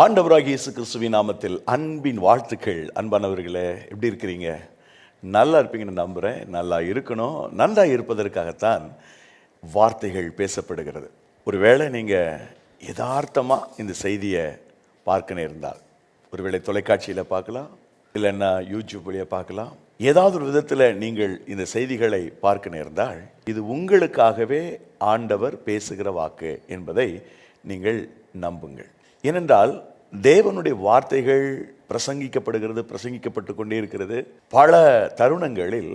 ஆண்டவராகிய இயேசு கிறிஸ்துவின் நாமத்தில் அன்பின் வாழ்த்துக்கள். அன்பானவர்களே, எப்படி இருக்கிறீங்க? நல்லா இருப்பீங்கன்னு நம்புகிறேன். நல்லா இருக்கணும். நல்லா இருப்பதற்காகத்தான் வார்த்தைகள் பேசப்படுகிறது. ஒருவேளை நீங்கள் யதார்த்தமாக இந்த செய்தியை பார்க்க நேர்ந்தால், ஒருவேளை தொலைக்காட்சியில் பார்க்கலாம், இல்லைன்னா யூடியூப் வழியாக பார்க்கலாம், ஏதாவது ஒரு விதத்தில் நீங்கள் இந்த செய்திகளை பார்க்க நேர்ந்தால், இது உங்களுக்காகவே ஆண்டவர் பேசுகிற வாக்கு என்பதை நீங்கள் நம்புங்கள். ஏனென்றால் தேவனுடைய வார்த்தைகள் பிரசங்கிக்கப்பட்டு கொண்டே இருக்கிறது. பல தருணங்களில்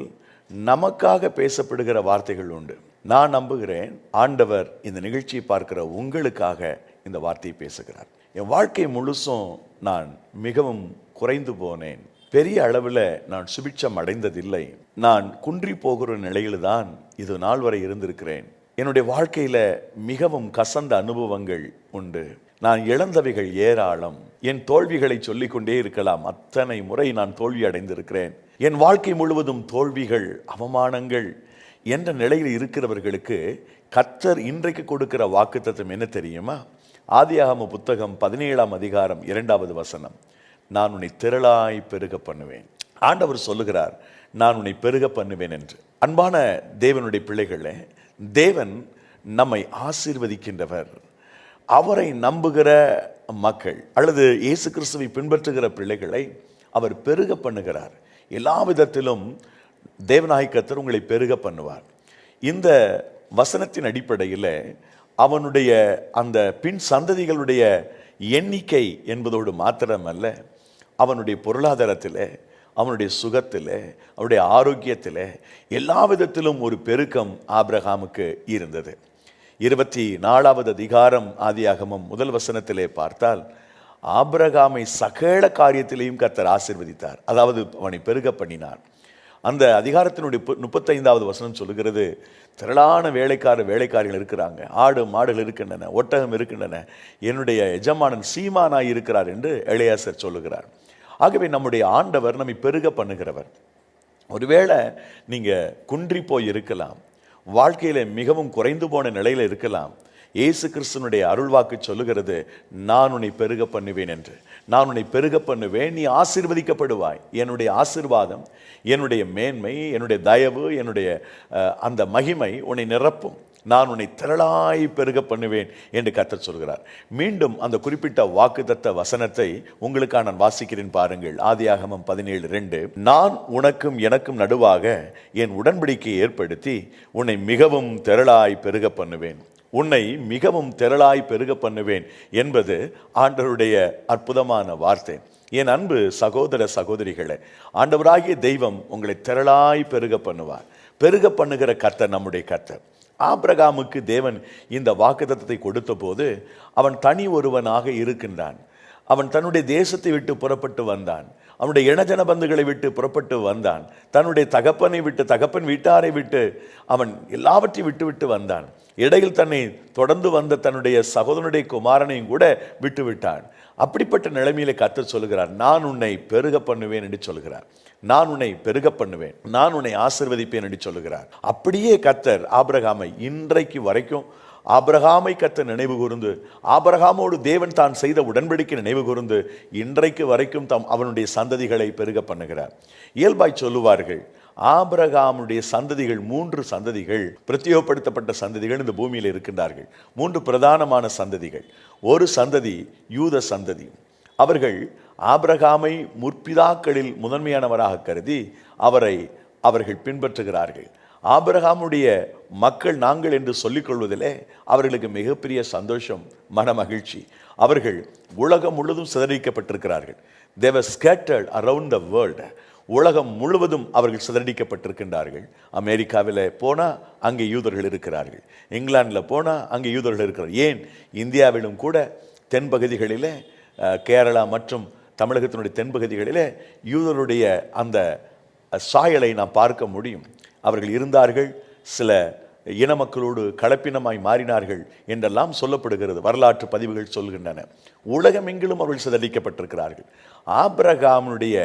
நமக்காக பேசப்படுகிற வார்த்தைகள் உண்டு. நான் நம்புகிறேன், ஆண்டவர் இந்த நிகழ்ச்சியை பார்க்கிற உங்களுக்காக இந்த வார்த்தையை பேசுகிறார். என் வாழ்க்கை முழுசும் நான் மிகவும் குறைந்து போனேன். பெரிய அளவில் நான் சுபிட்சம் அடைந்ததில்லை. நான் குன்றி போகிற நிலையில்தான் இது நாள் வரை இருந்திருக்கிறேன். என்னுடைய வாழ்க்கையில் மிகவும் கசந்த அனுபவங்கள் உண்டு. நான் இழந்தவைகள் ஏராளம். என் தோல்விகளை சொல்லிக்கொண்டே இருக்கலாம். அத்தனை முறை நான் தோல்வி அடைந்திருக்கிறேன். என் வாழ்க்கை முழுவதும் தோல்விகள், அவமானங்கள் என்ற நிலையில் இருக்கிறவர்களுக்கு கர்த்தர் இன்றைக்கு கொடுக்கிற வாக்குத்தத்தம் என்ன தெரியுமா? ஆதியாகம புத்தகம் 17ஆம் அதிகாரம் 2வது வசனம். நான் உன்னை திரளாய் பெருக பண்ணுவேன். ஆண்டவர் சொல்லுகிறார், நான் உன்னை பெருக பண்ணுவேன் என்று. அன்பான தேவனுடைய பிள்ளைகளே, தேவன் நம்மை ஆசீர்வதிக்கின்றவர். அவரை நம்புகிற மக்கள் அல்லது இயேசு கிறிஸ்துவை பின்பற்றுகிற பிள்ளைகளை அவர் பெருக பண்ணுகிறார். எல்லா விதத்திலும் தேவனாகிய கர்த்தர் உங்களை பெருக பண்ணுவார். இந்த வசனத்தின் அடிப்படையில் அவனுடைய அந்த பின் சந்ததிகளுடைய எண்ணிக்கை என்பதோடு மாத்திரமல்ல, அவனுடைய பொருளாதாரத்தில், அவனுடைய சுகத்தில், அவனுடைய ஆரோக்கியத்தில், எல்லா விதத்திலும் ஒரு பெருக்கம் ஆபிரகாமுக்கு இருந்தது. 24வது அதிகாரம் ஆதியாகமம் 1 வசனத்திலே பார்த்தால், ஆபிரகாமை சகல காரியத்திலேயும் கர்த்தர் ஆசீர்வதித்தார். அதாவது அவனை பெருக பண்ணினார். அந்த அதிகாரத்தினுடைய 35வது வசனம் சொல்லுகிறது, திரளான வேலைக்காரிகள் இருக்கிறாங்க, ஆடு மாடுகள் இருக்கின்றன, ஒட்டகம் இருக்கின்றன, என்னுடைய எஜமானன் சீமானாய் இருக்கிறார் என்று எலியாசர் சொல்லுகிறார். ஆகவே நம்முடைய ஆண்டவர் நம்மை பெருக பண்ணுகிறவர். ஒருவேளை நீங்கள் குன்றி போய் இருக்கலாம், வாழ்க்கையில் மிகவும் குறைந்து போன நிலையில் இருக்கலாம். இயேசு கிறிஸ்துவனுடைய அருள்வாக்கு சொல்லுகிறது, நான் உன்னை பெருக பண்ணுவேன் என்று. நான் உன்னை பெருக பண்ணுவேன், நீ ஆசீர்வதிக்கப்படுவாய். என்னுடைய ஆசீர்வாதம், என்னுடைய மேன்மை, என்னுடைய தயவு, என்னுடைய அந்த மகிமை உன்னை நிரப்பும். நான் உன்னை திரளாய் பெருக பண்ணுவேன் என்று கர்த்தர் சொல்கிறார். மீண்டும் அந்த குறிப்பிட்ட வாக்குத்தத்த வசனத்தை உங்களுக்காக நான் வாசிக்கிறேன் பாருங்கள். ஆதியாகமம் 17:2. நான் உனக்கும் எனக்கும் நடுவாக என் உடன்படிக்கையை ஏற்படுத்தி உன்னை மிகவும் திரளாய் பெருக பண்ணுவேன். உன்னை மிகவும் திரளாய் பெருக பண்ணுவேன் என்பது ஆண்டவருடைய அற்புதமான வார்த்தை. என் அன்பு சகோதர சகோதரிகளே, ஆண்டவராகிய தெய்வம் உங்களை திரளாய் பெருக பண்ணுவார். பெருக பண்ணுகிற கர்த்தர் நம்முடைய கர்த்தர். ஆபிரகாமுக்கு தேவன் இந்த வாக்குத்தத்தத்தை கொடுத்த போது அவன் தனி ஒருவனாக இருக்கின்றான். அவன் தன்னுடைய தேசத்தை விட்டு புறப்பட்டு வந்தான். அவனுடைய இனஜன பந்துகளை விட்டு புறப்பட்டு வந்தான். தன்னுடைய தகப்பனை விட்டு, தகப்பன் வீட்டாரை விட்டு, அவன் எல்லாவற்றையும் விட்டு வந்தான். இடையில் தன்னை தொடர்ந்து வந்த தன்னுடைய சகோதரனுடைய குமாரனையும் கூட விட்டு விட்டான். அப்படிப்பட்ட நிலைமையில கர்த்தர் சொல்லுகிறார், நான் உன்னை பெருக பண்ணுவேன் என்று சொல்கிறார். நான் உன்னை பெருக பண்ணுவேன், நான் உன்னை ஆசீர்வதிப்பேன் என்று சொல்லுகிறார். அப்படியே கர்த்தர் ஆபிரகாமை இன்றைக்கு வரைக்கும் ஆபிரகாமை கர்த்தர் நினைவு கூர்ந்து, ஆபிரகாமோடு தேவன் தான் செய்த உடன்படிக்கை நினைவு கூர்ந்து இன்றைக்கு வரைக்கும் அவனுடைய சந்ததிகளை பெருக பண்ணுகிறார். இயல்பாய் சொல்லுவார்கள், ஆபிரகாமுடைய சந்ததிகள் 3 சந்ததிகள், பிரத்யேகப்படுத்தப்பட்ட சந்ததிகள் இந்த பூமியில் இருக்கின்றார்கள். 3 பிரதானமான சந்ததிகள். ஒரு சந்ததி யூத சந்ததி. அவர்கள் ஆபிரகாமை முற்பிதாக்களில் முதன்மையானவராக கருதி அவர்கள் பின்பற்றுகிறார்கள். ஆபிரகாமுடைய மக்கள் நாங்கள் என்று சொல்லிக் கொள்வதிலே அவர்களுக்கு மிகப்பெரிய சந்தோஷம், மன மகிழ்ச்சி. அவர்கள் உலகம் முழுவதும் சிதறடிக்கப்பட்டிருக்கிறார்கள். They were scattered around the world. உலகம் முழுவதும் அவர்கள் சிதறடிக்கப்பட்டிருக்கின்றார்கள். அமெரிக்காவில் போனால் அங்கே யூதர்கள் இருக்கிறார்கள். இங்கிலாந்தில் போனால் அங்கே யூதர்கள் இருக்கிறார்கள். ஏன் இந்தியாவிலும் கூட தென்பகுதிகளிலே, கேரளா மற்றும் தமிழகத்தினுடைய தென்பகுதிகளிலே யூதருடைய அந்த சாயலை நாம் பார்க்க முடியும். அவர்கள் இருந்தார்கள், சில இன மக்களோடு கலப்பினமாய் மாறினார்கள் என்றெல்லாம் சொல்லப்படுகிறது. வரலாற்று பதிவுகள் சொல்கின்றன. உலகமெங்கிலும் அவர்கள் சிதறடிக்கப்பட்டிருக்கிறார்கள். ஆபிரகாமுடைய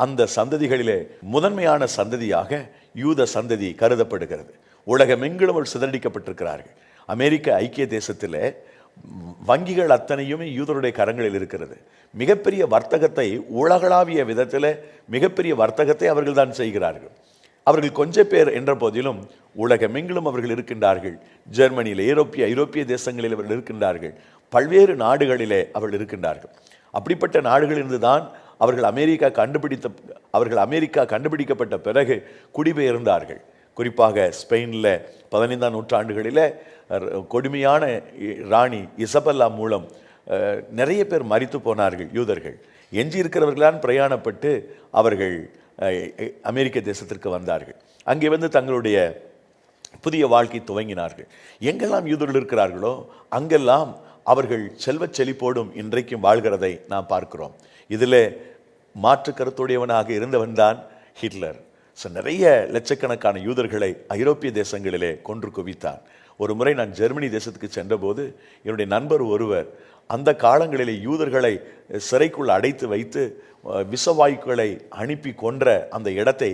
அந்த சந்ததிகளிலே முதன்மையான சந்ததியாக யூத சந்ததி கருதப்படுகிறது. உலகமெங்கிலும் அவர்கள் சிதறடிக்கப்பட்டிருக்கிறார்கள். அமெரிக்க ஐக்கிய தேசத்தில் வங்கிகள் அத்தனையுமே யூதருடைய கரங்களில் இருக்கிறது. மிகப்பெரிய வர்த்தகத்தை, உலகளாவிய விதத்தில் மிகப்பெரிய வர்த்தகத்தை அவர்கள் தான் செய்கிறார்கள். அவர்கள் கொஞ்சம் பேர் என்ற போதிலும் உலகமெங்கிலும் அவர்கள் இருக்கின்றார்கள். ஜெர்மனியில், ஐரோப்பிய தேசங்களில் அவர்கள் இருக்கின்றார்கள். பல்வேறு நாடுகளிலே அவர்கள் இருக்கின்றார்கள். அப்படிப்பட்ட நாடுகளிலிருந்து தான் அவர்கள் அமெரிக்கா கண்டுபிடிக்கப்பட்ட பிறகு குடிபெயர்ந்தார்கள். குறிப்பாக ஸ்பெயினில் 15ஆம் நூற்றாண்டுகளில் கொடுமையான ராணி இசபெல்லா மூலம் நிறைய பேர் மரித்து போனார்கள் யூதர்கள். எஞ்சி இருக்கிறவர்களான் பிரயாணப்பட்டு அவர்கள் அமெரிக்க தேசத்திற்கு வந்தார்கள். அங்கே வந்து தங்களுடைய புதிய வாழ்க்கை துவங்கினார்கள். எங்கெல்லாம் யூதர்கள் இருக்கிறார்களோ அங்கெல்லாம் அவர்கள் செல்வச் செழிப்போடும் இன்றைக்கும் வாழ்கிறதை நாம் பார்க்கிறோம். இதில் மாற்று கருத்துடையவனாக இருந்தவன் தான் ஹிட்லர். நிறைய லட்சக்கணக்கான யூதர்களை ஐரோப்பிய தேசங்களிலே கொன்று குவித்தான். ஒரு முறை நான் ஜெர்மனி தேசத்துக்கு சென்றபோது என்னுடைய நண்பர் ஒருவர் அந்த காலங்களிலே யூதர்களை சிறைக்குள் அடைத்து வைத்து விஷவாயுக்களை அனுப்பி கொன்ற அந்த இடத்தை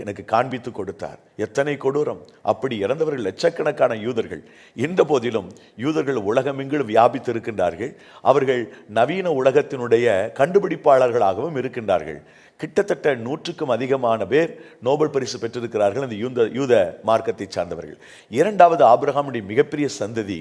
எனக்கு காண்பித்து கொடுத்தார். எத்தனை கொடூரம்! அப்படி இறந்தவர்கள் லட்சக்கணக்கான யூதர்கள். இந்த போதிலும் யூதர்கள் உலகமெங்கிலும் வியாபித்து இருக்கின்றார்கள். அவர்கள் நவீன உலகத்தினுடைய கண்டுபிடிப்பாளர்களாகவும் இருக்கின்றார்கள். கிட்டத்தட்ட 100க்கும் அதிகமான பேர் நோபல் பரிசு பெற்றிருக்கிறார்கள் இந்த யூத மார்க்கத்தை சார்ந்தவர்கள். இரண்டாவது ஆபிரகாமுடைய மிகப்பெரிய சந்ததி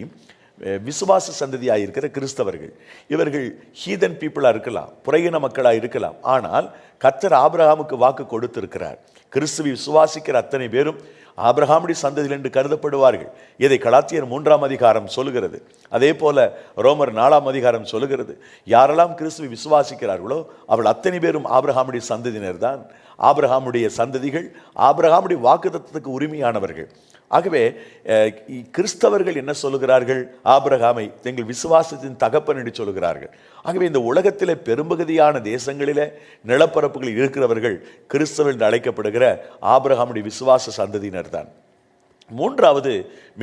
விசுவாச சந்ததியாக இருக்கிற கிறிஸ்தவர்கள். இவர்கள் ஹீதன் பீப்புளாக இருக்கலாம், புறையின மக்களாக இருக்கலாம். ஆனால் கர்த்தர் ஆபிரகாமுக்கு வாக்கு கொடுத்திருக்கிறார். கிறிஸ்துவை விசுவாசிக்கிற அத்தனை பேரும் ஆபிரகாமுடைய சந்ததியில் என்று கருதப்படுவார்கள். இதை கலாத்தியர் 3ஆம் அதிகாரம் சொல்லுகிறது. அதே போல ரோமர் 4ஆம் அதிகாரம் சொல்லுகிறது. யாரெல்லாம் கிறிஸ்துவை விசுவாசிக்கிறார்களோ அவள் அத்தனை பேரும் ஆபிரகாமுடைய சந்ததியினர் தான். ஆபிரகாமுடைய சந்ததிகள் ஆபிரகாமுடைய வாக்குத்தத்தத்துக்கு உரிமையானவர்கள். ஆகவே கிறிஸ்தவர்கள் என்ன சொல்லுகிறார்கள்? ஆபிரகாமை எங்கள் விசுவாசத்தின் தகப்பன் என்று சொல்லுகிறார்கள். ஆகவே இந்த உலகத்திலே பெரும்பகுதியான தேசங்களிலே நிலப்பரப்புகளில் இருக்கிறவர்கள் கிறிஸ்தவர்கள் என்று அழைக்கப்படுகிற ஆபிரகாமுடைய விசுவாச சந்ததியினர் தான். மூன்றாவது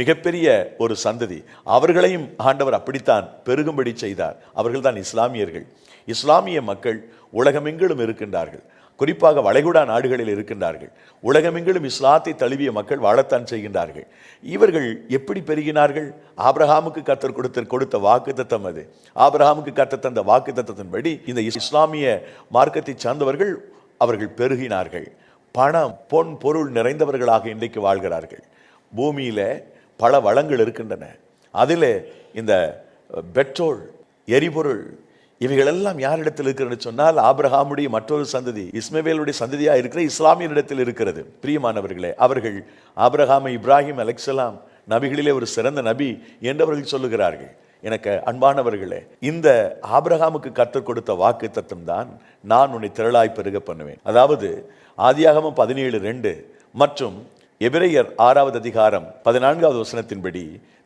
மிகப்பெரிய ஒரு சந்ததி, அவர்களையும் ஆண்டவர் அப்படித்தான் பெருகும்படி செய்தார். அவர்கள்தான் இஸ்லாமியர்கள். இஸ்லாமிய மக்கள் உலகமெங்கிலும் இருக்கின்றார்கள். குறிப்பாக வளைகுடா நாடுகளில் இருக்கின்றார்கள். உலகமெங்கிலும் இஸ்லாத்தை தழுவிய மக்கள் வாழத்தான் செய்கின்றார்கள். இவர்கள் எப்படி பெருகினார்கள்? ஆபிரகாமுக்கு கர்த்தர் கொடுத்த வாக்குத்தத்தம் அது. ஆபிரகாமுக்கு கர்த்தர் தந்த வாக்குத்தத்தத்தின்படி இந்த இஸ்லாமிய மார்க்கத்தை சார்ந்தவர்கள் அவர்கள் பெருகினார்கள். பணம், பொன், பொருள் நிறைந்தவர்களாக இன்றைக்கு வாழ்கிறார்கள். பூமியில பல வளங்கள் இருக்கின்றன. அதில் இந்த பெட்ரோல், எரிபொருள் இவைகளெல்லாம் யாரிடத்தில் இருக்கிறது சொன்னால் ஆபிரகாமுடைய மற்றொரு சந்ததி, இஸ்மவேலுடைய சந்ததியாக இருக்கிற இஸ்லாமியரிடத்தில் இருக்கிறது. பிரியமானவர்களே, அவர்கள் ஆபிரகாமை இப்ராஹிம் அலைஹிஸ்ஸலாம் நபிகளிலே ஒரு சிறந்த நபி என்றவர்கள் சொல்லுகிறார்கள். எனக்கு அன்பானவர்களே, இந்த ஆபிரகாமுக்கு கர்த்தர் கொடுத்த வாக்கு தத்தம் தான், நான் உன்னை திரளாய் பெருக பண்ணுவேன். அதாவது ஆதியாகமம் 17:2 மற்றும் எபிரேயர் 6ஆவது அதிகாரம் 14ஆவது வசனத்தின்படி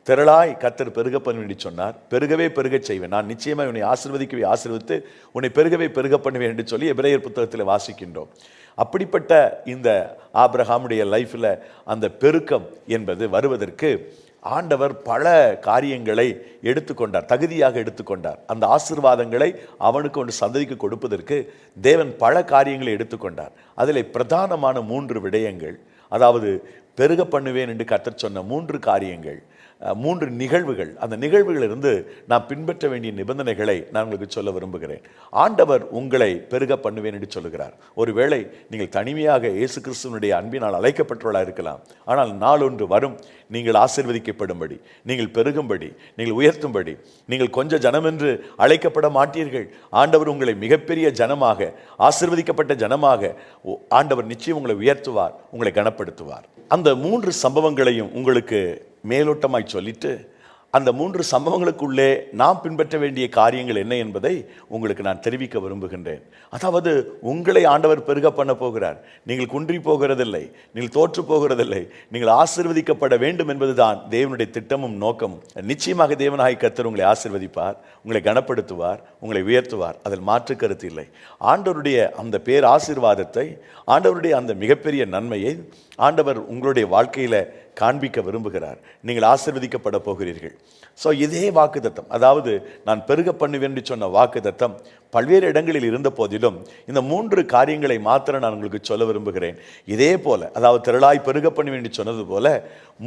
திரளாய் கர்த்தர் பெருக பண்ணுவேன் என்று சொன்னார். பெருகவே பெருகச் செய்வேன், நான் நிச்சயமாக உன்னை ஆசீர்வதிக்கவே ஆசீர்வதித்து உன்னை பெருகவே பெருக பண்ணுவேன் என்று சொல்லி எபிரேயர் புத்தகத்தில் வாசிக்கின்றோம். அப்படிப்பட்ட இந்த ஆபிரகாமுடைய லைஃப்பில் அந்த பெருக்கம் என்பது வருவதற்கு ஆண்டவர் பல காரியங்களை எடுத்துக்கொண்டார், தகுதியாக எடுத்துக்கொண்டார். அந்த ஆசீர்வாதங்களை அவனுக்கு ஒன்று சந்ததிக்கு கொடுப்பதற்கு தேவன் பல காரியங்களை எடுத்துக்கொண்டார். அதில் பிரதானமான 3 விடயங்கள், அதாவது பெருக பண்ணுவேன் என்று கர்த்தர் சொன்ன 3 காரியங்கள், 3 நிகழ்வுகள். அந்த நிகழ்வுகளிலிருந்து நாம் பின்பற்ற வேண்டிய நிபந்தனைகளை நான் உங்களுக்கு சொல்ல விரும்புகிறேன். ஆண்டவர் உங்களை பெருக பண்ணுவேன் என்று சொல்லுகிறார். ஒருவேளை நீங்கள் தனிமையாக இயேசு கிறிஸ்துவனுடைய அன்பினால் அழைக்கப்பட்டவர்களாக இருக்கலாம். ஆனால் நாளொன்று வரும், நீங்கள் ஆசீர்வதிக்கப்படும்படி, நீங்கள் பெருகும்படி, நீங்கள் உயர்த்தும்படி, நீங்கள் கொஞ்ச ஜனம் என்று அழைக்கப்பட மாட்டீர்கள். ஆண்டவர் உங்களை மிகப்பெரிய ஜனமாக, ஆசீர்வதிக்கப்பட்ட ஜனமாக ஆண்டவர் நிச்சயம் உங்களை உயர்த்துவார், உங்களை கனப்படுத்துவார். அந்த 3 சம்பவங்களையும் உங்களுக்கு மேலோட்டமாய் சொல்லிட்டு அந்த 3 சம்பவங்களுக்குள்ளே நாம் பின்பற்ற வேண்டிய காரியங்கள் என்ன என்பதை உங்களுக்கு நான் தெரிவிக்க விரும்புகின்றேன். அதாவது உங்களை ஆண்டவர் பெருக பண்ண போகிறார். நீங்கள் குன்றி போகிறதில்லை, நீங்கள் தோற்று போகிறதில்லை, நீங்கள் ஆசீர்வதிக்கப்பட வேண்டும் என்பதுதான் தேவனுடைய திட்டமும் நோக்கமும். நிச்சயமாக தேவனாய் கர்த்தர் உங்களை ஆசீர்வதிப்பார், உங்களை கனப்படுத்துவார், உங்களை உயர்த்துவார். அதில் மாற்று கருத்து இல்லை. ஆண்டவருடைய அந்த பேர் ஆசீர்வாதத்தை, ஆண்டவருடைய அந்த மிகப்பெரிய நன்மையை ஆண்டவர் உங்களுடைய வாழ்க்கையில் காண்பிக்க விரும்புகிறார். நீங்கள் ஆசீர்வதிக்கப்பட போகிறீர்கள். ஸோ இதே வாக்குத்தத்தம், அதாவது நான் பெருக பண்ணுவேன் என்று சொன்ன வாக்குத்தத்தம் பல்வேறு இடங்களில் இருந்த போதிலும் இந்த 3 காரியங்களை மாத்திரம் நான் உங்களுக்கு சொல்ல விரும்புகிறேன். இதே போல, அதாவது திரளாய் பெருக பண்ணுவேன் என்று சொன்னது போல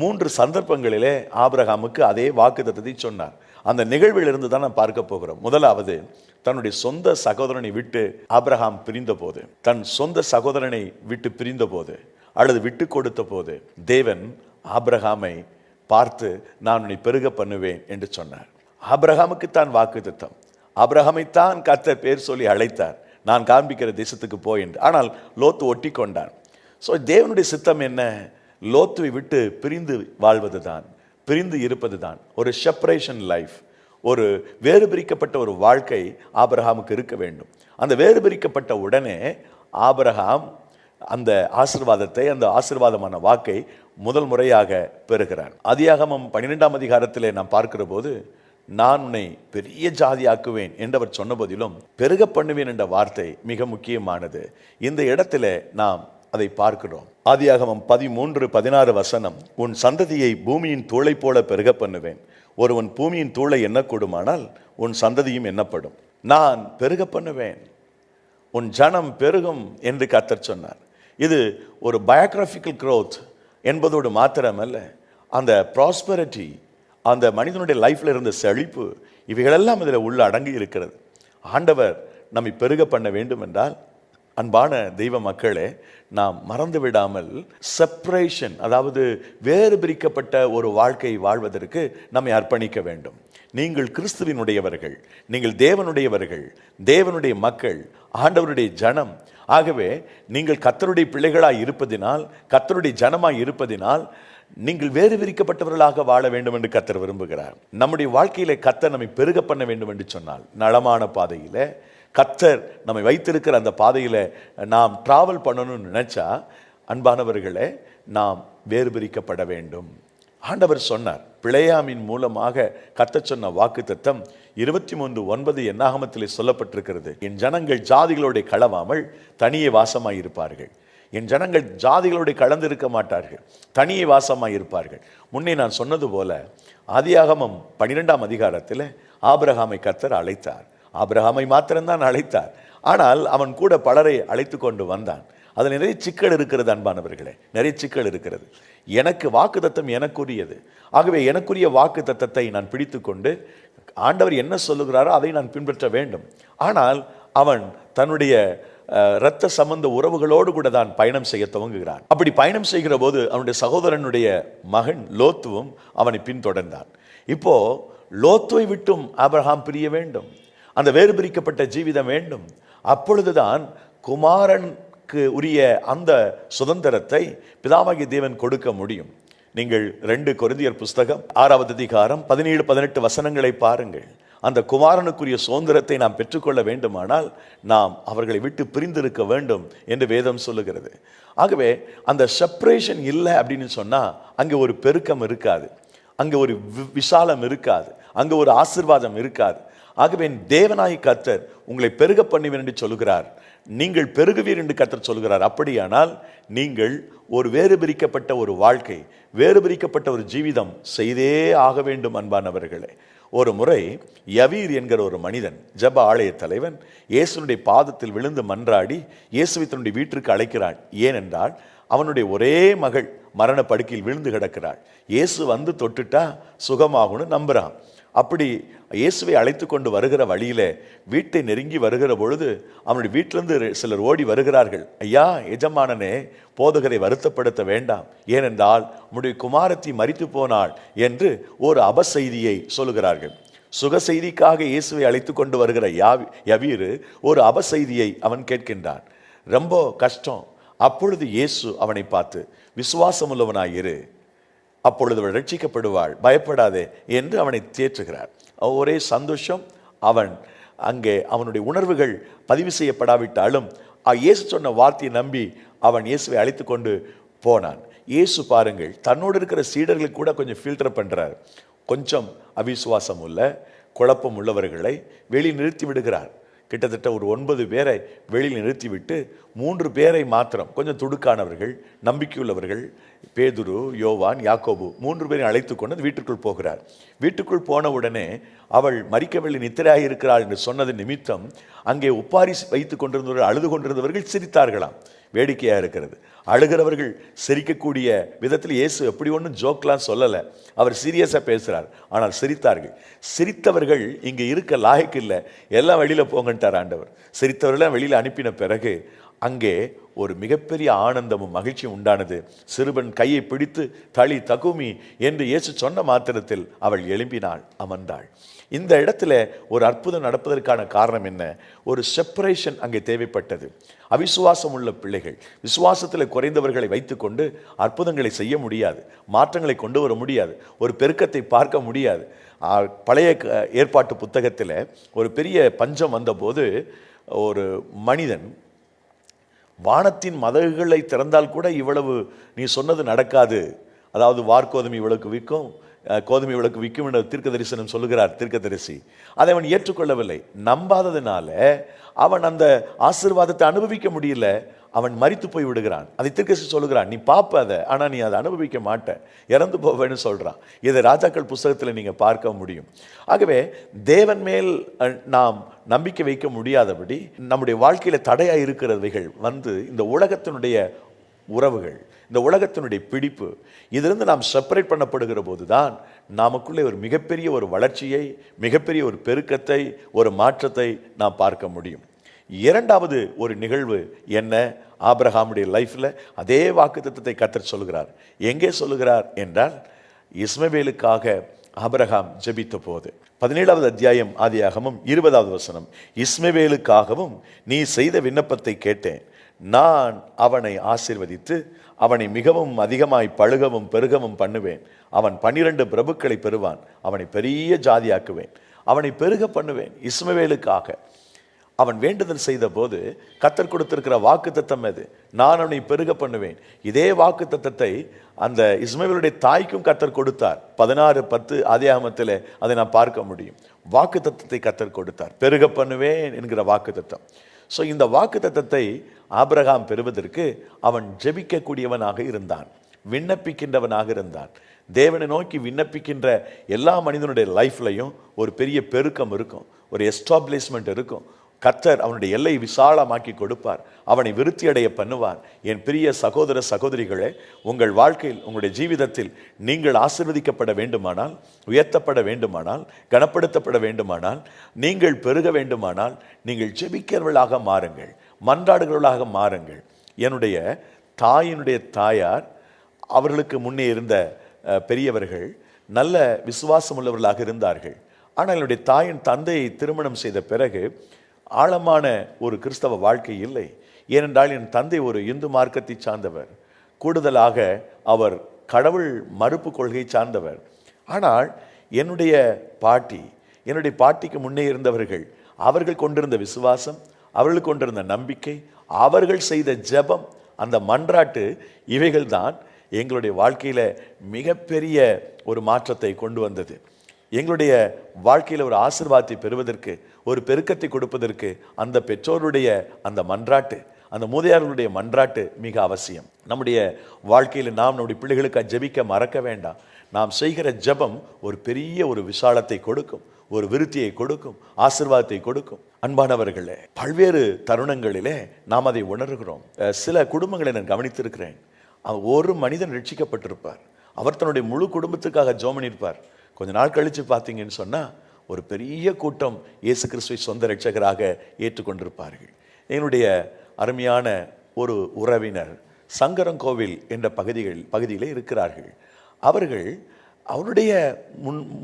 3 சந்தர்ப்பங்களிலே ஆபிரகாமுக்கு அதே வாக்குத்தத்தத்தை சொன்னார். அந்த நிகழ்விலிருந்து தான் நாம் பார்க்க போகிறோம். முதலாவது, தன்னுடைய சொந்த சகோதரனை விட்டு ஆபிரகாம் பிரிந்த போது, தன் சொந்த சகோதரனை விட்டு பிரிந்த போது அல்லது விட்டு கொடுத்த போது தேவன் ஆபிரகாமை பார்த்து, நான் உன்னை பெருக பண்ணுவேன் என்று சொன்னார். ஆபிரகாமுக்கு தான் வாக்குத்தத்தம். ஆபிரகாமைத்தான் கர்த்தர் பேர் சொல்லி அழைத்தார், நான் காண்பிக்கிற தேசத்துக்கு போய் என்று. ஆனால் லோத்து ஒட்டி கொண்டான். ஸோ தேவனுடைய சித்தம் என்ன? லோத்துவை விட்டு பிரிந்து வாழ்வது தான், பிரிந்து இருப்பது தான். ஒரு செப்பரேஷன் லைஃப், ஒரு வேறு பிரிக்கப்பட்ட ஒரு வாழ்க்கை ஆபிரகாமுக்கு இருக்க வேண்டும். அந்த வேறு பிரிக்கப்பட்ட உடனே ஆபிரகாம் அந்த ஆசீர்வாதத்தை, அந்த ஆசீர்வாதமான வாக்கை முதல் முறையாக பெறுகிறார். ஆதியாகமம் 12ஆம் அதிகாரத்திலே நாம் பார்க்கிற போது, நான் உன்னை பெரிய ஜாதியாக்குவேன் என்றவர் சொன்ன போதிலும் பெருக பண்ணுவேன் என்ற வார்த்தை மிக முக்கியமானது. இந்த இடத்துல நாம் அதை பார்க்கிறோம். ஆதியாகமம் 13:16 வசனம், உன் சந்ததியை பூமியின் தூளை போல பெருக பண்ணுவேன். ஒருவன் பூமியின் தூளை எண்ணக்கூடுமானால் உன் சந்ததியும் எண்ணப்படும். நான் பெருக பண்ணுவேன், உன் ஜனம் பெருகும் என்று கர்த்தர் சொன்னார். இது ஒரு பயோகிராபிக்கல் growth என்பதோடு மாத்திரமல்ல, அந்த ப்ராஸ்பரிட்டி, அந்த மனிதனுடைய லைஃப்ல இருந்த செழிப்பு, இவைகளெல்லாம் இதில் உள்ள அடங்கி இருக்கிறது. ஆண்டவர் நம்மை பெருக பண்ண வேண்டும் என்றால், அன்பான தெய்வ மக்களே, நாம் மறந்து விடாமல் செப்பரேஷன், அதாவது வேறு பிரிக்கப்பட்ட ஒரு வாழ்க்கை வாழ்வதற்கு நம்மை அர்ப்பணிக்க வேண்டும். நீங்கள் கிறிஸ்துவினுடையவர்கள், நீங்கள் தேவனுடையவர்கள், தேவனுடைய மக்கள், ஆண்டவருடைய ஜனம். ஆகவே நீங்கள் கர்த்தருடைய பிள்ளைகளாய் இருப்பதினால், கர்த்தருடைய ஜனமாய் இருப்பதினால் நீங்கள் வேறு விரிக்கப்பட்டவர்களாக வாழ வேண்டும் என்று கர்த்தர் விரும்புகிறார். நம்முடைய வாழ்க்கையில கர்த்தர் நம்மை பெருக பண்ண வேண்டும் என்று சொன்னால், நலமான பாதையில கர்த்தர் நம்மை வைத்திருக்கிற அந்த பாதையில நாம் டிராவல் பண்ணணும்னு நினைச்சா, அன்பானவர்களே, நாம் வேறு பிரிக்கப்பட வேண்டும். ஆண்டவர் சொன்னார், பிழையாமின் மூலமாக கர்த்தர் சொன்ன வாக்குத்தத்தம் 23:9 என்னாகமத்திலே சொல்லப்பட்டிருக்கிறது. என் ஜனங்கள் ஜாதிகளோட கலவாமல் தனியே வாசமாய் இருப்பார்கள். என் ஜனங்கள் ஜாதிகளோடு கலந்திருக்க மாட்டார்கள், தனியே வாசமாய் இருப்பார்கள். முன்னே நான் சொன்னது போல ஆதியாகமம் 12ஆம் அதிகாரத்தில் ஆபிரகாமை கர்த்தர் அழைத்தார். ஆபிரகாமை மாத்திரம்தான் அழைத்தார். ஆனால் அவன் கூட பலரை அழைத்து கொண்டு வந்தான். அதில் நிறைய சிக்கல் இருக்கிறது அன்பானவர்களே, நிறைய சிக்கல் இருக்கிறது. எனக்கு வாக்குத்தத்தம் எனக்குரியது. ஆகவே எனக்குரிய வாக்குத்தத்தத்தை நான் பிடித்து கொண்டு ஆண்டவர் என்ன சொல்லுகிறாரோ அதை நான் பின்பற்ற வேண்டும். ஆனால் அவன் தன்னுடைய இரத்த சம்பந்த உறவுகளோடு கூட தான் பயணம் செய்ய துவங்குகிறான். அப்படி பயணம் செய்கிற போது அவனுடைய சகோதரனுடைய மகன் லோத்துவும் அவனை பின்தொடர்ந்தான். இப்போ லோத்துவை விட்டும் ஆபிரகாம் பிரிய வேண்டும், அந்த வேறு பிரிக்கப்பட்ட ஜீவிதம் வேண்டும். அப்பொழுதுதான் குமாரனுக்கு உரிய அந்த சுதந்திரத்தை பிதாவாகிய தேவன் கொடுக்க முடியும். நீங்கள் 2 கொரிந்தியர் புஸ்தகம் 6ஆவது அதிகாரம் 17-18 வசனங்களை பாருங்கள். அந்த குமாரனுக்குரிய சுதந்திரத்தை நாம் பெற்றுக்கொள்ள வேண்டுமானால் நாம் அவர்களை விட்டு பிரிந்திருக்க வேண்டும் என்று வேதம் சொல்லுகிறது. ஆகவே அந்த செப்பரேஷன் இல்லை அப்படின்னு சொன்னா அங்கே ஒரு பெருக்கம் இருக்காது, அங்கே ஒரு விசாலம் இருக்காது, அங்கே ஒரு ஆசீர்வாதம் இருக்காது. ஆகவே தேவனாய் கர்த்தர் உங்களை பெருக பண்ணுவேன் என்று சொல்லுகிறார். நீங்கள் பெருகுவீர் என்று கர்த்தர் சொல்கிறார். அப்படியானால் நீங்கள் ஒரு வேறு பிரிக்கப்பட்ட ஒரு வாழ்க்கை, வேறு பிரிக்கப்பட்ட ஒரு ஜீவிதம் செய்தே ஆக வேண்டும். அன்பானவர்களே, ஒரு முறை யவீர் என்கிற ஒரு மனிதன், ஜப ஆலய தலைவன், இயேசுனுடைய பாதத்தில் விழுந்து மன்றாடி இயேசுவை தன்னுடைய வீட்டிற்கு அழைக்கிறான். ஏனென்றால் அவனுடைய ஒரே மகள் மரண படுக்கையில் விழுந்து கிடக்கிறாள். இயேசு வந்து தொட்டுட்டா சுகமாகும்னு நம்புறான். அப்படி இயேசுவை அழைத்து கொண்டு வருகிற வழியில வீட்டை நெருங்கி வருகிற பொழுது அவனுடைய வீட்டிலிருந்து சிலர் ஓடி வருகிறார்கள். ஐயா, எஜமானனே, போதகரை வருத்தப்படுத்த வேண்டாம், ஏனென்றால் உம்முடைய குமாரத்தி மரித்து போனாள் என்று ஒரு அபசெய்தியை சொல்லுகிறார்கள். சுக செய்திக்காக இயேசுவை அழைத்து கொண்டு வருகிற யவீரு ஒரு அபசெய்தியை அவன் கேட்கின்றான். ரொம்ப கஷ்டம். அப்பொழுது இயேசு அவனை பார்த்து, விசுவாசம் உள்ளவனாயிரு, அப்பொழுது அவள் ரட்சிக்கப்படுவாள், பயப்படாதே என்று அவனை தேற்றுகிறார். ஒரே சந்தோஷம். அவன் அங்கே அவனுடைய உணர்வுகள் பதிவு செய்யப்படாவிட்டாலும் இயேசு சொன்ன வார்த்தையை நம்பி அவன் இயேசுவை அழைத்து கொண்டு போனான். இயேசு பாருங்கள், தன்னோடு இருக்கிற சீடர்களுக்கு கூட கொஞ்சம் ஃபில்டர் பண்றார். கொஞ்சம் அவிசுவாசம் உள்ள, குழப்பம் உள்ளவர்களை வெளியில் நிறுத்தி விடுகிறார். கிட்டத்தட்ட ஒரு 9 பேரை வெளியில் நிறுத்திவிட்டு 3 பேரை மாத்திரம், கொஞ்சம் துடுக்கானவர்கள், நம்பிக்கையுள்ளவர்கள், பேதுரு, யோவான், யாக்கோபு, 3 பேரை அழைத்து கொண்டு வீட்டுக்குள் போகிறார். வீட்டுக்குள் போன உடனே அவள் மரிக்கவில்லை, நித்திரையாக இருக்கிறாள் என்று சொன்னது நிமித்தம் அங்கே உப்பாரி வைத்து கொண்டிருந்தவர்கள், அழுது கொண்டிருந்தவர்கள் சிரித்தார்களாம். வேடிக்கையாக இருக்கிறது. அழுகிறவர்கள் சிரிக்கக்கூடிய விதத்தில் இயேசு எப்படி ஒன்றும் ஜோக்லாம் சொல்லலை, அவர் சீரியஸாக பேசுகிறார். ஆனால் சிரித்தார்கள். சிரித்தவர்கள் இங்கே இருக்க லாயக்கு இல்லை, எல்லாம் வெளியில் போங்கன்ட்டார் ஆண்டவர். சிரித்தவர்களாம் வெளியில் அனுப்பின பிறகு அங்கே ஒரு மிகப்பெரிய ஆனந்தமும் மகிழ்ச்சியும் உண்டானது. சிறுவன் கையை பிடித்து தளி தகுமி என்று இயேசு சொன்ன மாத்திரத்தில் அவள் எழும்பினாள், அமர்ந்தாள். இந்த இடத்துல ஒரு அற்புதம் நடப்பதற்கான காரணம் என்ன? ஒரு செப்பரேஷன் அங்கே தேவைப்பட்டது. அவிசுவாசம் உள்ள பிள்ளைகள், விசுவாசத்தில் குறைந்தவர்களை வைத்துக்கொண்டு அற்புதங்களை செய்ய முடியாது, மாற்றங்களை கொண்டு வர முடியாது, ஒரு பெருக்கத்தை பார்க்க முடியாது. பழைய ஏற்பாட்டு புத்தகத்தில் ஒரு பெரிய பஞ்சம் வந்தபோது ஒரு மனிதன் வானத்தின் மதகுகளை திறந்தால் கூட இவ்வளவு நீ சொன்னது நடக்காது, அதாவது வார்கோதுமை இவ்வளவுக்கு விற்கும், கோதுமை இவ்வளவுக்கு விற்கும் என்ற தீர்க்க தரிசனம் சொல்லுகிறார் தீர்க்கதரிசி. அதை அவன் ஏற்றுக்கொள்ளவில்லை. நம்பாததுனால அவன் அந்த ஆசீர்வாதத்தை அனுபவிக்க முடியல, அவன் மரித்து போய் விடுகிறான். அதை தீர்க்கதரிசி சொல்லுகிறான், நீ பாப்ப அதை, ஆனால் நீ அதை அனுபவிக்க மாட்ட, இறந்து போவேன்னு சொல்கிறான். இதை ராஜாக்கள் புஸ்தகத்தில் நீங்கள் பார்க்க முடியும். ஆகவே தேவன் மேல் நாம் நம்பிக்கை வைக்க முடியாதபடி நம்முடைய வாழ்க்கையில் தடையாக இருக்கிறவைகள் வந்து இந்த உலகத்தினுடைய உறவுகள், இந்த உலகத்தினுடைய பிடிப்பு, இதிலிருந்து நாம் செப்பரேட் பண்ணப்படுகிற போது தான் நமக்குள்ளே ஒரு மிகப்பெரிய ஒரு வளர்ச்சியை, மிகப்பெரிய ஒரு பெருக்கத்தை, ஒரு மாற்றத்தை நாம் பார்க்க முடியும். இரண்டாவது ஒரு நிகழ்வு என்ன? ஆபிரகாமுடைய லைஃப்பில் அதே வாக்குத்தத்தத்தை கர்த்தர் சொல்கிறார். எங்கே சொல்லுகிறார் என்றால், இஸ்மவேலுக்காக ஆபிரகாம் ஜெபித்த போது 17வது அத்தியாயம் ஆதியாகமம் 20வது வசனம், இஸ்மவேலுக்காகவும் நீ செய்த விண்ணப்பத்தை கேட்டேன், நான் அவனை ஆசீர்வதித்து அவனை மிகவும் அதிகமாய் பழுகவும் பெருகவும் பண்ணுவேன், அவன் 12 பிரபுக்களை பெறுவான், அவனை பெரிய ஜாதியாக்குவேன், அவனை பெருக பண்ணுவேன். இஸ்மவேலுக்காக அவன் வேண்டுதல் செய்த போது கர்த்தர் கொடுத்திருக்கிற வாக்கு தத்தம் அது, நான் அவனை பெருக பண்ணுவேன். இதே வாக்கு தத்தத்தை அந்த இஸ்மவேலுடைய தாய்க்கும் கர்த்தர் கொடுத்தார். 16:10 ஆதியாகமத்தில் அதை நாம் பார்க்க முடியும். வாக்கு தத்தத்தை கர்த்தர் கொடுத்தார், பெருக பண்ணுவேன் என்கிற வாக்கு தத்தம். ஸோ இந்த வாக்கு தத்தத்தை ஆபிரகாம் பெறுவதற்கு அவன் ஜெபிக்கக்கூடியவனாக இருந்தான், விண்ணப்பிக்கின்றவனாக இருந்தான். தேவனை நோக்கி விண்ணப்பிக்கின்ற எல்லா மனிதனுடைய லைஃப்லையும் ஒரு பெரிய பெருக்கம் இருக்கும், ஒரு எஸ்டாப்ளிஷ்மெண்ட் இருக்கும். கர்த்தர் அவனுடைய எல்லை விசாலமாக்கி கொடுப்பார், அவனை விருத்தி அடைய பண்ணுவார். என் பிரிய சகோதர சகோதரிகளே, உங்கள் வாழ்க்கையில், உங்களுடைய ஜீவிதத்தில் நீங்கள் ஆசீர்வதிக்கப்பட வேண்டுமானால், உயர்த்தப்பட வேண்டுமானால், கனப்படுத்தப்பட வேண்டுமானால், நீங்கள் பெருக வேண்டுமானால், நீங்கள் ஜெபிக்கிறவர்களாக மாறுங்கள், மன்றாடுகிறவர்களாக மாறுங்கள். என்னுடைய தாயினுடைய தாயார், அவர்களுக்கு முன்னே இருந்த பெரியவர்கள் நல்ல விசுவாசம் உள்ளவர்களாக இருந்தார்கள். ஆனால் என்னுடைய தாயின் தந்தையை திருமணம் செய்த பிறகு ஆழமான ஒரு கிறிஸ்தவ வாழ்க்கை இல்லை. ஏனென்றால் என் தந்தை ஒரு இந்து மார்க்கத்தை சார்ந்தவர், கூடுதலாக அவர் கடவுள் மறுப்பு கொள்கை சார்ந்தவர். ஆனால் என்னுடைய பாட்டிக்கு முன்னே இருந்தவர்கள், அவர்கள் கொண்டிருந்த விசுவாசம், அவர்கள் கொண்டிருந்த நம்பிக்கை, அவர்கள் செய்த ஜெபம், அந்த மன்றாட்டு, இவைகள் தான் எங்களுடைய வாழ்க்கையில் மிகப்பெரிய ஒரு மாற்றத்தை கொண்டு வந்தது. எங்களுடைய வாழ்க்கையில் ஒரு ஆசீர்வாதத்தை பெறுவதற்கு, ஒரு பெருக்கத்தை கொடுப்பதற்கு அந்த பெற்றோருடைய அந்த மன்றாட்டு, அந்த மூதையார்களுடைய மன்றாட்டு மிக அவசியம். நம்முடைய வாழ்க்கையில் நாம் நம்முடைய பிள்ளைகளுக்கு ஜெபிக்க மறக்க வேண்டாம். நாம் செய்கிற ஜெபம் ஒரு பெரிய ஒரு விசாலத்தை கொடுக்கும், ஒரு விருத்தியை கொடுக்கும், ஆசீர்வாதத்தை கொடுக்கும். அன்பானவர்களே, பல்வேறு தருணங்களிலே நாம் அதை உணர்கிறோம். சில குடும்பங்களை நான் கவனித்திருக்கிறேன். ஒரு மனிதன் ரட்சிக்கப்பட்டிருப்பார், அவர் தன்னுடைய முழு குடும்பத்துக்காக ஜெபம் பண்ணியிருப்பார். கொஞ்ச நாள் கழித்து பார்த்தீங்கன்னு சொன்னால் ஒரு பெரிய கூட்டம் இயேசு கிறிஸ்துவை சொந்த இரட்சகராக ஏற்றுக்கொண்டிருப்பார்கள். என்னுடைய அருமையான ஒரு உறவினர் சங்கரங்கோவில் என்ற பகுதியில் இருக்கிறார்கள். அவருடைய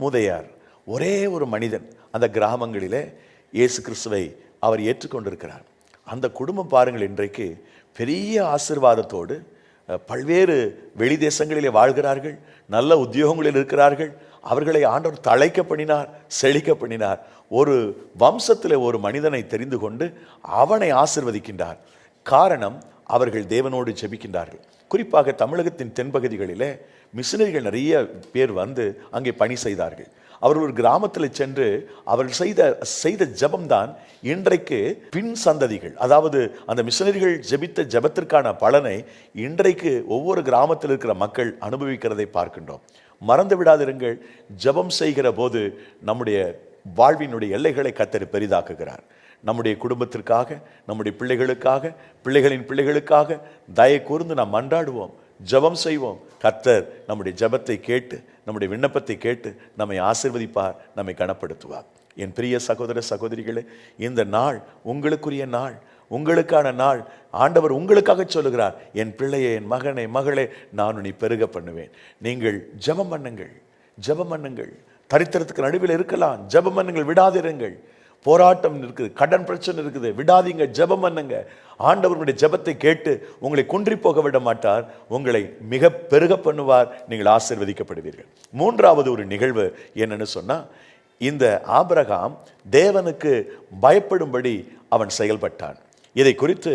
மூதையார் ஒரே ஒரு மனிதன் அந்த கிராமங்களிலே இயேசு கிறிஸ்துவை அவர் ஏற்றுக்கொண்டிருக்கிறார். அந்த குடும்பம் பாருங்கள், இன்றைக்கு பெரிய ஆசீர்வாதத்தோடு பல்வேறு வெளி தேசங்களிலே வாழ்கிறார்கள், நல்ல உத்தியோகங்களில் இருக்கிறார்கள். அவர்களை ஆண்டவர் தழைக்க பண்ணினார், செழிக்க பண்ணினார். ஒரு வம்சத்தில் ஒரு மனிதனை தெரிந்து கொண்டு அவனை ஆசீர்வதிக்கின்றார். காரணம், அவர்கள் தேவனோடு ஜெபிக்கின்றார்கள். குறிப்பாக தமிழகத்தின் தென்பகுதிகளிலே மிஷனரிகள் நிறைய பேர் வந்து அங்கே பணி செய்தார்கள். அவர்கள் ஒரு கிராமத்தில் சென்று அவர்கள் செய்த ஜெபம்தான் இன்றைக்கு பின் சந்ததிகள், அதாவது அந்த மிஷனரிகள் ஜெபித்த ஜெபத்திற்கான பலனை இன்றைக்கு ஒவ்வொரு கிராமத்தில் இருக்கிற மக்கள் அனுபவிக்கிறதை பார்க்கின்றோம். மறந்து விடாதிருங்கள், ஜெபம் செய்கிற போது நம்முடைய வாழ்வினுடைய எல்லைகளை கர்த்தர் பெரிதாக்குகிறார். நம்முடைய குடும்பத்திற்காக, நம்முடைய பிள்ளைகளுக்காக, பிள்ளைகளின் பிள்ளைகளுக்காக தயை கூர்ந்து நாம் மன்றாடுவோம், ஜெபம் செய்வோம். கர்த்தர் நம்முடைய ஜெபத்தை கேட்டு, நம்முடைய விண்ணப்பத்தை கேட்டு நம்மை ஆசீர்வதிப்பார், நம்மை கனப்படுத்துவார். என் பிரிய சகோதர சகோதரிகளே, இந்த நாள் உங்களுக்குரிய நாள், உங்களுக்கான நாள். ஆண்டவர் உங்களுக்காக சொல்லுகிறார், என் பிள்ளையே, என் மகனே, மகளே, நான் உன்னை பெருக பண்ணுவேன். நீங்கள் ஜெபம் பண்ணுங்கள், ஜெபம் பண்ணுங்கள். தரித்திரத்துக்கு நடுவில் இருக்கலாம், ஜெபம் பண்ணுங்கள், விடாதிருங்கள். போராட்டம் இருக்குது, கடன் பிரச்சனை இருக்குது, விடாதீங்க, ஜெபம் பண்ணுங்க. ஆண்டவருடைய ஜெபத்தை கேட்டு உங்களை குன்றி போக விட மாட்டார், உங்களை மிக பெருக பண்ணுவார், நீங்கள் ஆசீர்வதிக்கப்படுவீர்கள். மூன்றாவது ஒரு நிகழ்வு என்னன்னு சொன்னா, இந்த ஆபிரகாம் தேவனுக்கு பயப்படும்படி அவன் செயல்பட்டான். இதை குறித்து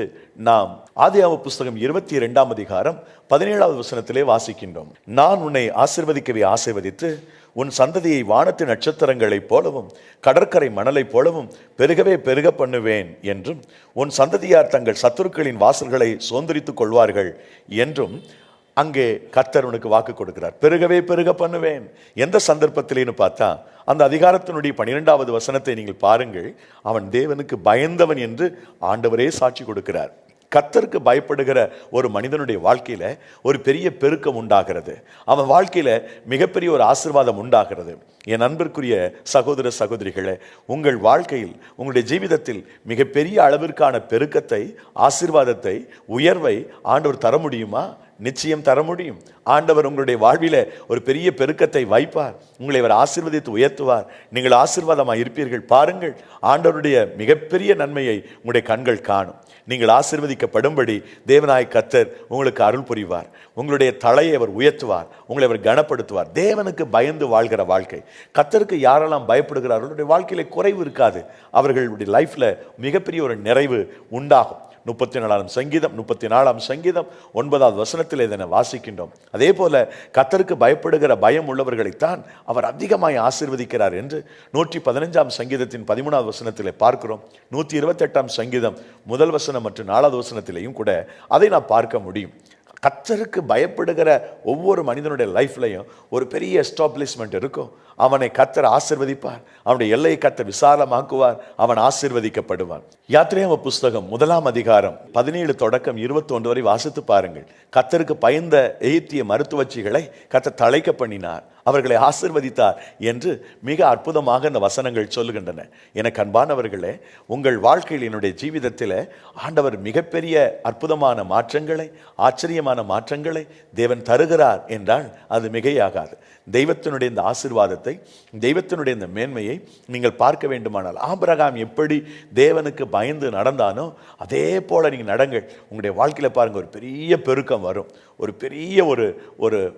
நாம் ஆதியாகம புஸ்தகம் 22ஆம் அதிகாரம் 17வது வசனத்திலே வாசிக்கின்றோம். நான் உன்னை ஆசீர்வதிக்கவே ஆசீர்வதித்து உன் சந்ததியை வானத்து நட்சத்திரங்களைப் போலவும் கடற்கரை மணலைப் போலவும் பெருகவே பெருக பண்ணுவேன் என்றும், உன் சந்ததியார் தங்கள் சத்துருக்களின் வாசல்களை சுதந்திரித்துக் கொள்வார்கள் என்றும் அங்கே கர்த்தர் உனக்கு வாக்கு கொடுக்கிறார். பெருகவே பெருக பண்ணுவேன். எந்த சந்தர்ப்பத்திலேன்னு பார்த்தா, அந்த அதிகாரத்தினுடைய 12வது வசனத்தை நீங்கள் பாருங்கள். அவன் தேவனுக்கு பயந்தவன் என்று ஆண்டவரே சாட்சி கொடுக்கிறார். கர்த்தருக்கு பயப்படுகிற ஒரு மனிதனுடைய வாழ்க்கையில ஒரு பெரிய பெருக்கம் உண்டாகிறது. அவன் வாழ்க்கையில மிகப்பெரிய ஒரு ஆசீர்வாதம் உண்டாகிறது. என் அன்பிற்குரிய சகோதர சகோதரிகளே, உங்கள் வாழ்க்கையில், உங்களுடைய ஜீவிதத்தில் மிகப்பெரிய அளவிற்கான பெருக்கத்தை, ஆசீர்வாதத்தை, உயர்வை ஆண்டவர் தர முடியுமா? நிச்சயம் தர முடியும். ஆண்டவர் உங்களுடைய வாழ்வில ஒரு பெரிய பெருக்கத்தை வைப்பார். உங்களை அவர் ஆசீர்வதித்து உயர்த்துவார். நீங்கள் ஆசீர்வாதமாக இருப்பீர்கள். பாருங்கள், ஆண்டவருடைய மிகப்பெரிய நன்மையை உங்களுடைய கண்கள் காணும். நீங்கள் ஆசீர்வதிக்கப்படும்படி தேவனாய் கர்த்தர் உங்களுக்கு அருள் புரிவார். உங்களுடைய தலையை அவர் உயர்த்துவார், உங்களை அவர் கனப்படுத்துவார். தேவனுக்கு பயந்து வாழ்கிற வாழ்க்கை. கர்த்தருக்கு யாரெல்லாம் பயப்படுகிறார்களோ அவருடைய வாழ்க்கையில குறைவு இருக்காது. அவர்களுடைய லைஃப்ல மிகப்பெரிய ஒரு நிறைவு உண்டாகும். 34ஆம் சங்கீதம் 9வது வசனத்தில் இதனை வாசிக்கின்றோம். அதே போல கர்த்தருக்கு பயப்படுகிற பயம் உள்ளவர்களைத்தான் அவர் அதிகமாய் ஆசீர்வதிக்கிறார் என்று 115ஆம் சங்கீதத்தின் 13வது வசனத்திலே பார்க்கிறோம். 128ஆம் சங்கீதம் 1 வசனம் மற்றும் 4வது வசனத்திலேயும் கூட அதை நான் பார்க்க முடியும். கர்த்தருக்கு பயப்படுகிற ஒவ்வொரு மனிதனுடைய லைஃப்லையும் ஒரு பெரிய எஸ்டாப்ளிஷ்மெண்ட் இருக்கும். அவனை கர்த்தர் ஆசீர்வதிப்பார், அவனுடைய எல்லையை கர்த்தர் விசாலமாக்குவார், அவன் ஆசீர்வதிக்கப்படுவான். யாத்திராகம புஸ்தகம் 1ஆம் அதிகாரம் 17 தொடக்கம் 21 வரை வாசித்து பாருங்கள். கர்த்தருக்கு பயந்த எகிப்திய மருத்துவச்சிகளை கர்த்தர் தழைக்க பண்ணினார், அவர்களை ஆசீர்வதித்தார் என்று மிக அற்புதமாக இந்த வசனங்கள் சொல்லுகின்றன. எனக்கு அன்பானவர்களே, உங்கள் வாழ்க்கையில், என்னுடைய ஜீவிதத்தில் ஆண்டவர் மிகப்பெரிய அற்புதமான மாற்றங்களை, ஆச்சரியமான மாற்றங்களை தேவன் தருகிறார் என்றால் அது மிகையாகாது. தெய்வத்தினுடைய இந்த ஆசீர்வாதத்தை, தெய்வத்தினுடைய இந்த மேன்மையை நீங்கள் பார்க்க வேண்டுமானால், ஆபிரகாம் எப்படி தேவனுக்கு பயந்து நடந்தானோ அதே போல நீங்கள் நடங்கள். உங்களுடைய வாழ்க்கையில் பாருங்கள், ஒரு பெரிய பெருக்கம் வரும், ஒரு பெரிய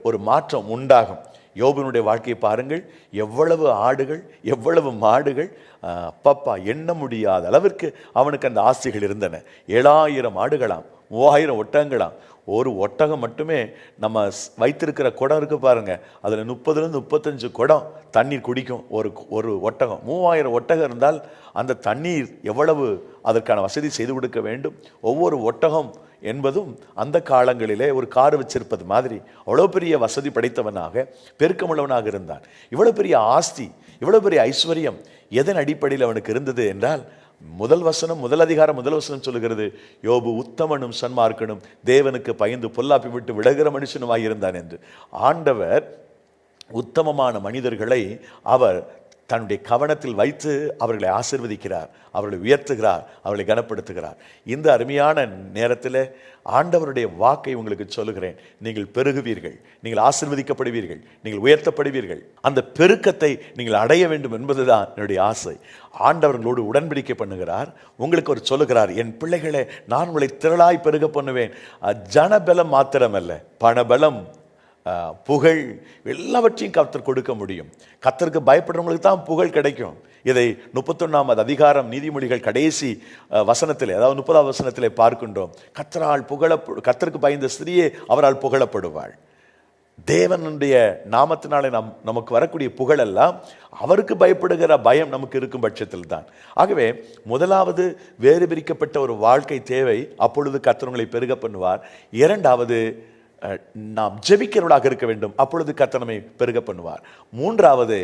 ஒரு மாற்றம் உண்டாகும். யோபனுடைய வாழ்க்கையை பாருங்கள், எவ்வளவு ஆடுகள், எவ்வளவு மாடுகள், அப்பப்பா எண்ண முடியாத அளவிற்கு அவனுக்கு அந்த ஆசைகள் இருந்தன. 7000 ஆடுகளாம், 3000 ஒட்டகங்களாம். ஒரு ஒட்டகம் மட்டுமே நம்ம வைத்திருக்கிற குடம் இருக்கு பாருங்க, அதில் 30லேருந்து 35 குடம் தண்ணீர் குடிக்கும் ஒரு ஒட்டகம். 3000 ஒட்டகம் இருந்தால் அந்த தண்ணீர் எவ்வளவு அதற்கான வசதி செய்து கொடுக்க வேண்டும். ஒவ்வொரு ஒட்டகம் என்பதும் அந்த காலங்களிலே ஒரு கார் வச்சிருப்பது மாதிரி அவ்வளோ பெரிய வசதி படைத்தவனாக, பெருக்கமுள்ளவனாக இருந்தான். இவ்வளோ பெரிய ஆஸ்தி, இவ்வளோ பெரிய ஐஸ்வர்யம் எதன் அடிப்படையில் அவனுக்கு இருந்தது என்றால், முதல் அதிகாரம் 1 வசனம் சொல்லுகிறது, யோபு உத்தமனும் சன்மார்க்கனும் தேவனுக்கு பயந்து பொல்லாப்பி விட்டு விலகிற மனுஷனுமாய் இருந்தான் என்று. ஆண்டவர் உத்தமமான மனிதர்களை அவர் தன்னுடைய கவனத்தில் வைத்து அவர்களை ஆசீர்வதிக்கிறார், அவர்களை உயர்த்துகிறார், அவர்களை கனப்படுத்துகிறார். இந்த அருமையான நேரத்தில் ஆண்டவருடைய வாக்கை உங்களுக்கு சொல்லுகிறேன். நீங்கள் பெருகுவீர்கள், நீங்கள் ஆசீர்வதிக்கப்படுவீர்கள், நீங்கள் உயர்த்தப்படுவீர்கள். அந்த பெருக்கத்தை நீங்கள் அடைய வேண்டும் என்பதுதான் என்னுடைய ஆசை. ஆண்டவர்களோடு உடன்படிக்கை பண்ணுகிறார். உங்களுக்கு ஒரு சொல்லுகிறார், என் பிள்ளைகளே, நான் உங்களை திரளாய் பெருக பண்ணுவேன். ஜனபலம் மாத்திரமல்ல, பணபலம், புகழ், எல்லாவற்றையும் கர்த்தர் கொடுக்க முடியும். கர்த்தருக்கு பயப்படுறவங்களுக்கு தான் புகழ் கிடைக்கும். இதை 31ஆம் அதிகாரம் நீதிமொழிகள் கடைசி வசனத்திலே, அதாவது 30ஆவது வசனத்திலே பார்க்கின்றோம். கர்த்தருக்கு பயந்த ஸ்திரியே அவரால் புகழப்படுவாள். தேவனுடைய நாமத்தினாலே நமக்கு வரக்கூடிய புகழெல்லாம் அவருக்கு பயப்படுகிற பயம் நமக்கு இருக்கும் பட்சத்தில் தான். ஆகவே முதலாவது, வேறு பிரிக்கப்பட்ட ஒரு வாழ்க்கை தேவை. அப்பொழுது கர்த்தர் உங்களை பெருக பண்ணுவார். இரண்டாவது, நாம் ஜெபிக்கிறவர்களாக இருக்க வேண்டும். அப்பொழுது கர்த்தர் நம்மை பெருக பண்ணுவார். மூன்றாவது,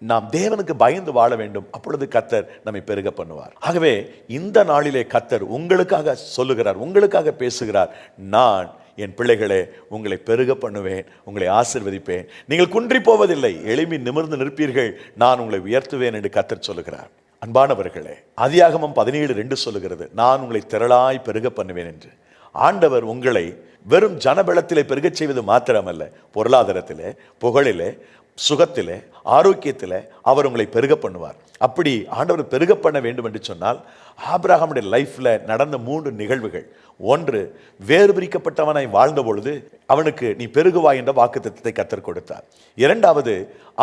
நாம் தேவனுக்கு பயந்து வாழ வேண்டும். அப்பொழுது கர்த்தர் நம்மை பெருக பண்ணுவார். ஆகவே இந்த நாளிலே கர்த்தர் உங்களுக்காக சொல்லுகிறார், உங்களுக்காக பேசுகிறார். நான் என் பிள்ளைகளே உங்களை பெருக பண்ணுவேன், உங்களை ஆசீர்வதிப்பேன், நீங்கள் குன்றி போவதில்லை, எழும்பி நிமிர்ந்து நிற்பீர்கள், நான் உங்களை உயர்த்துவேன் என்று கர்த்தர் சொல்லுகிறார். அன்பானவர்களே, ஆதியாகமம் 17:2 சொல்லுகிறது, நான் உங்களை திரளாய் பெருக பண்ணுவேன் என்று. ஆண்டவர் உங்களை வெறும் ஜனபலத்திலே பெருகச் செய்வது மாத்திரமல்ல, பொருளாதாரத்திலே, புகழிலே, சுகத்திலே, ஆரோக்கியத்திலே அவர் உங்களை பெருக பண்ணுவார். அப்படி ஆண்டவர் பெருக பண்ண வேண்டும் என்று சொன்னால், ஆபிரகாமுடைய லைஃப்ல நடந்த 3 நிகழ்வுகள். ஒன்று, வேறு பிரிக்கப்பட்டவனாய் வாழ்ந்த பொழுது அவனுக்கு நீ பெருகுவாய் என்ற வாக்குத்தத்தத்தை கர்த்தர் கொடுத்தார். இரண்டாவது,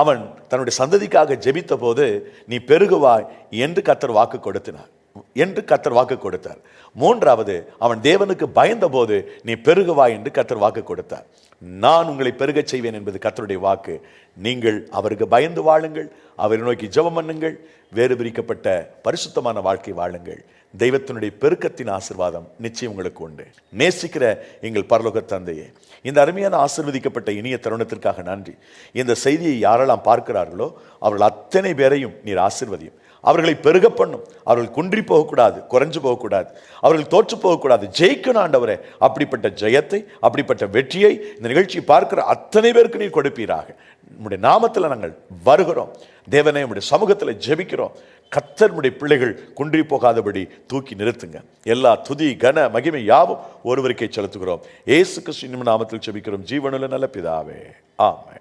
அவன் தன்னுடைய சந்ததிக்காக ஜெபித்த போது நீ பெருகுவாய் என்று கர்த்தர் வாக்கு கொடுத்தார். மூன்றாவது, அவன் தேவனுக்கு பயந்த போது நீ பெருகுவாய் என்று கர்த்தர் வாக்கு கொடுத்தார். நான் உங்களை பெருகச் செய்வேன் என்பது கர்த்தருடைய வாக்கு. நீங்கள் அவருக்கு பயந்து வாழுங்கள், அவரை நோக்கி ஜெபம் பண்ணுங்கள், வேறு பிரிக்கப்பட்ட பரிசுத்தமான வாழ்க்கை வாழுங்கள். தெய்வத்தினுடைய பெருக்கத்தின் ஆசீர்வாதம் நிச்சயம் உங்களுக்கு உண்டு. நேசிக்கிற எங்கள் பரலோக தந்தையே, இந்த அருமையான ஆசீர்வதிக்கப்பட்ட இனிய தருணத்திற்காக நன்றி. இந்த செய்தியை யாரெல்லாம் பார்க்கிறார்களோ அவர்கள் அத்தனை பேரையும் நீர் ஆசீர்வதியும். அவர்களை பெருக பண்ணும். அவர்கள் குன்றி போகக்கூடாது, குறைஞ்சு போகக்கூடாது, அவர்கள் தோற்று போகக்கூடாது, ஜெயிக்கணும் ஆண்டவரே. அப்படிப்பட்ட ஜெயத்தை, அப்படிப்பட்ட வெற்றியை இந்த நிகழ்ச்சியை பார்க்கிற அத்தனை பேருக்கு நீர் கொடுப்பீராக. நம்முடைய நாமத்தில் நாங்கள் வருகிறோம் தேவனே, நம்முடைய சமூகத்தில் ஜெபிக்கிறோம். கர்த்தர் நம்முடைய பிள்ளைகள் குன்றி போகாதபடி தூக்கி நிறுத்துங்க. எல்லா துதி கன மகிமை யாவும் ஒருவருக்கே செலுத்துகிறோம். இயேசு கிறிஸ்துவின் நாமத்தில் ஜெபிக்கிறோம் ஜீவனுள்ள நல்ல பிதாவே, ஆமென்.